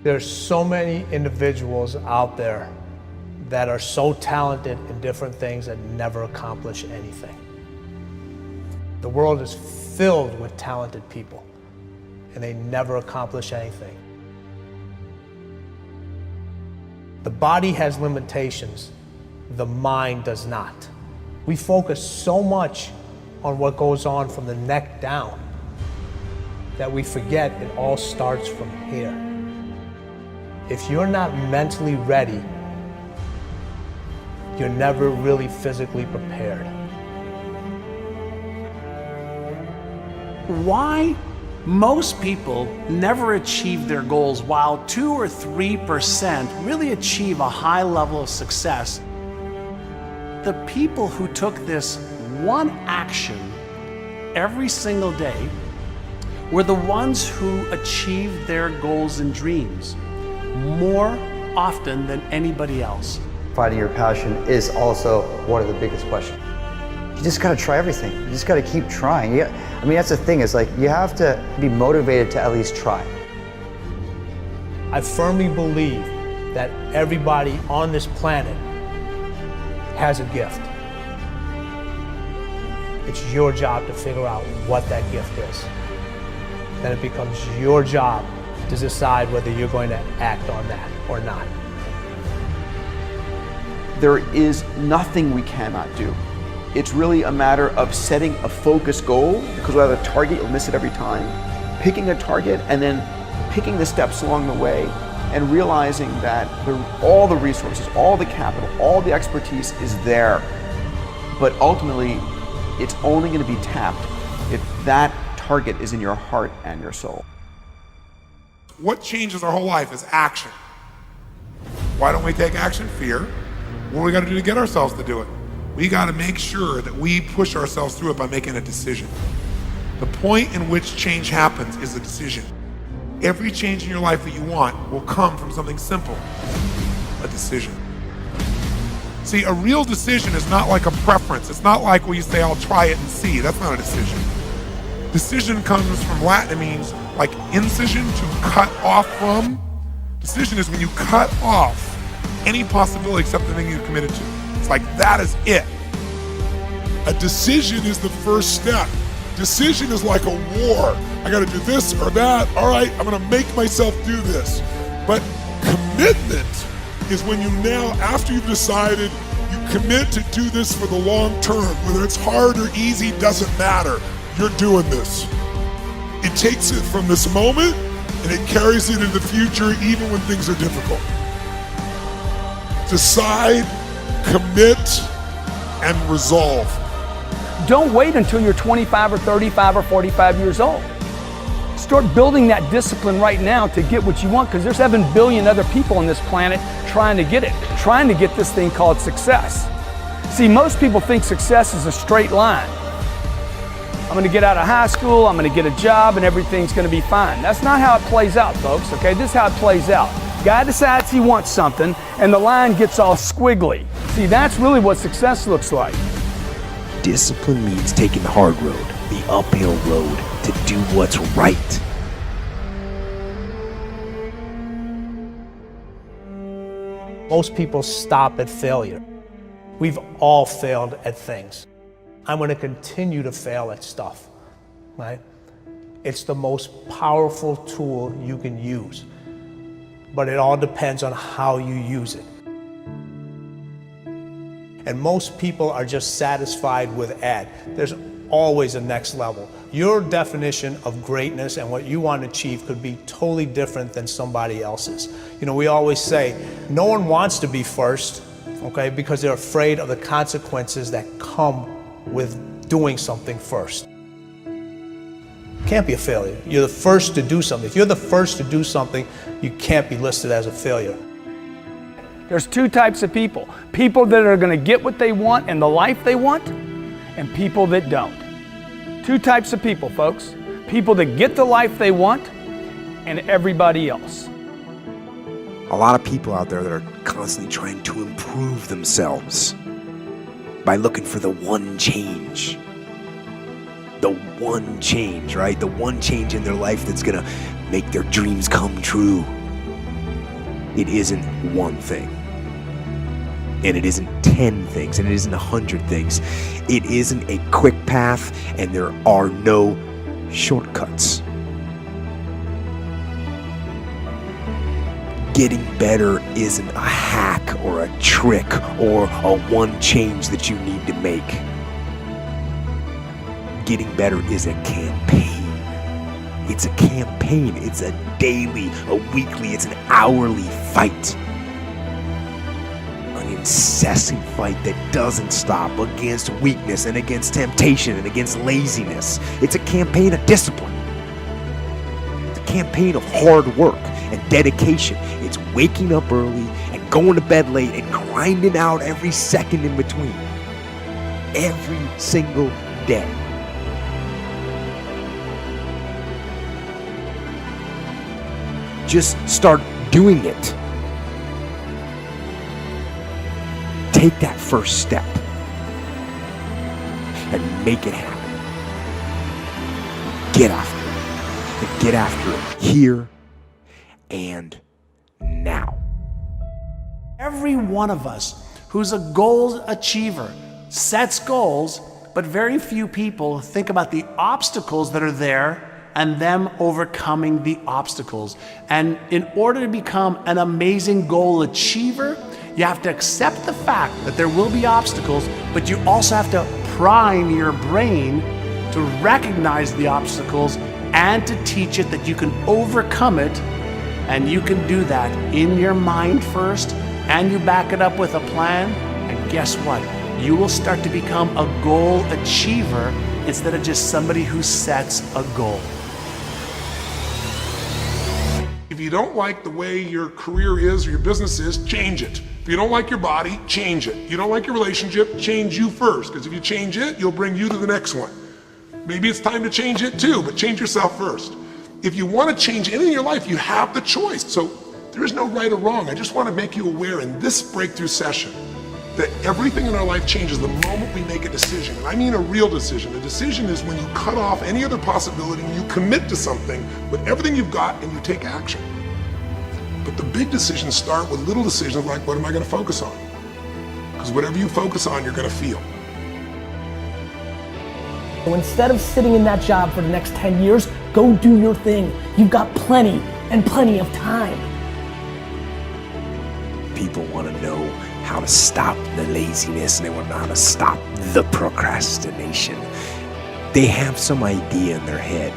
There's so many individuals out there that are so talented in different things that never accomplish anything. The world is filled with talented people, and they never accomplish anything. The body has limitations, the mind does not. We focus so much on what goes on from the neck down that we forget it all starts from here. If you're not mentally ready, you're never really physically prepared. Why most people never achieve their goals while 2 or 3% really achieve a high level of success? The people who took this one action every single day were the ones who achieved their goals and dreams more often than anybody else. Finding your passion is also one of the biggest questions. You just gotta try everything. You just gotta keep trying. I mean, that's the thing, is like, you have to be motivated to at least try. I firmly believe that everybody on this planet has a gift. It's your job to figure out what that gift is. Then it becomes your job to decide whether you're going to act on that or not. There is nothing we cannot do. It's really a matter of setting a focused goal, because without a target, you'll miss it every time. Picking a target and then picking the steps along the way and realizing that all the resources, all the capital, all the expertise is there. But ultimately, it's only going to be tapped if that target is in your heart and your soul. What changes our whole life is action. Why don't we take action? Fear. What do we got to do to get ourselves to do it? We got to make sure that we push ourselves through it by making a decision. The point in which change happens is a decision. Every change in your life that you want will come from something simple, a decision. See, a real decision is not like a preference. It's not like where you say, I'll try it and see. That's not a decision. Decision comes from Latin. It means like incision, to cut off from. Decision is when you cut off any possibility except the thing you're committed to. It's like that is it. A decision is the first step. Decision is like a war. I gotta do this or that. All right, I'm gonna make myself do this. But commitment is when you now, after you've decided, you commit to do this for the long term. Whether it's hard or easy, doesn't matter. You're doing this. It takes it from this moment and it carries it into the future even when things are difficult. Decide, commit, and resolve. Don't wait until you're 25 or 35 or 45 years old. Start building that discipline right now to get what you want, because there's 7 billion other people on this planet trying to get it, trying to get this thing called success. See, most people think success is a straight line. I'm gonna get out of high school, I'm gonna get a job, and everything's gonna be fine. That's not how it plays out, folks, okay? This is how it plays out. Guy decides he wants something, and the line gets all squiggly. See, that's really what success looks like. Discipline means taking the hard road, the uphill road, to do what's right. Most people stop at failure. We've all failed at things. I'm going to continue to fail at stuff, right? It's the most powerful tool you can use, but it all depends on how you use it. And most people are just satisfied with there's always a next level. Your definition of greatness and what you want to achieve could be totally different than somebody else's. You know, we always say, no one wants to be first, okay, because they're afraid of the consequences that come with doing something first. Can't be a failure. You're the first to do something. If you're the first to do something, you can't be listed as a failure. There's 2 types of people. People that are gonna get what they want and the life they want, and people that don't. 2 types of people, folks. People that get the life they want, and everybody else. A lot of people out there that are constantly trying to improve themselves by looking for the one change. The one change, right? The one change in their life that's gonna make their dreams come true. it isn't one thing. And it isn't 10 things, and it isn't 100 things. It isn't a quick path, and there are no shortcuts. Getting better isn't a hack or a trick or a one change that you need to make. Getting better is a campaign. It's a campaign. It's a daily, a weekly, it's an hourly fight. An incessant fight that doesn't stop against weakness and against temptation and against laziness. It's a campaign of discipline. It's a campaign of hard work and dedication. It's waking up early and going to bed late and grinding out every second in between. Every single day. Just start doing it. Take that first step and make it happen. Get after it. And get after it here and now. Every one of us who's a goal achiever sets goals, but very few people think about the obstacles that are there and them overcoming the obstacles. And in order to become an amazing goal achiever, you have to accept the fact that there will be obstacles, but you also have to prime your brain to recognize the obstacles and to teach it that you can overcome it. And you can do that in your mind first, and you back it up with a plan. And guess what? You will start to become a goal achiever instead of just somebody who sets a goal. If you don't like the way your career is or your business is, change it. If you don't like your body, change it. You don't like your relationship, change you first. Because if you change it, you'll bring you to the next one. Maybe it's time to change it too, but change yourself first. If you want to change anything in your life, you have the choice. So there is no right or wrong. I just want to make you aware in this breakthrough session that everything in our life changes the moment we make a decision. And I mean a real decision. A decision is when you cut off any other possibility and you commit to something with everything you've got and you take action. But the big decisions start with little decisions like, what am I going to focus on? Because whatever you focus on, you're going to feel. So instead of sitting in that job for the next 10 years, go do your thing. You've got plenty and plenty of time. People want to know how to stop the laziness, and they want to know how to stop the procrastination. They have some idea in their head,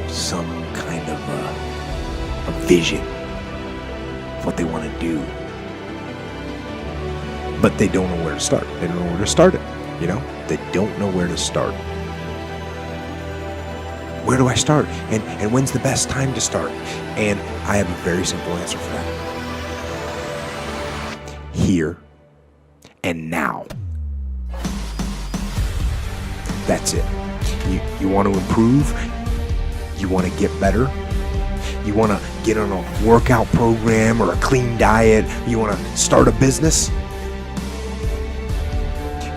some kind of a vision of what they want to do. But they don't know where to start. They don't know where to start it, They don't know where to start. Where do I start? And when's the best time to start? And I have a very simple answer for that. Here and now. That's it. You want to improve? You want to get better? You want to get on a workout program or a clean diet? You want to start a business?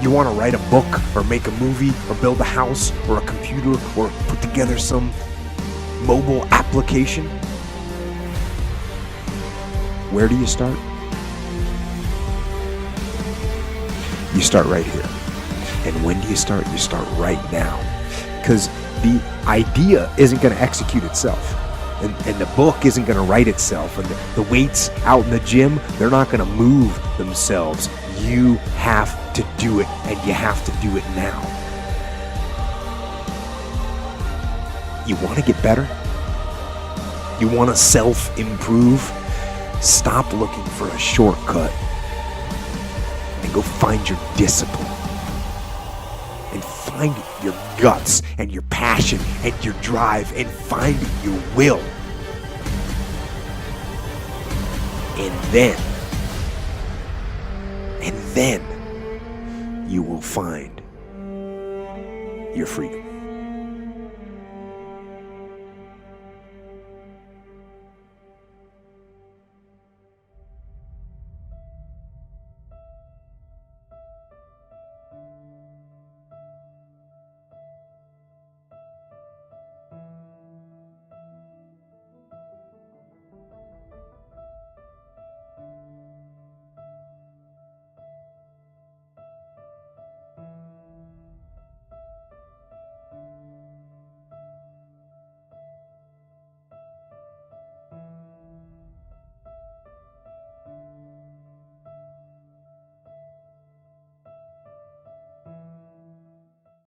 You want to write a book or make a movie or build a house or a computer or put together some mobile application? Where do you start? You start right here. And when do you start? You start right now. Because the idea isn't going to execute itself. And the book isn't going to write itself. And the weights out in the gym, they're not going to move themselves. You have to do it, and you have to do it now. You want to get better? You want to self-improve? Stop looking for a shortcut and go find your discipline. And find your guts and your passion and your drive and find your will. And then you will find your freedom.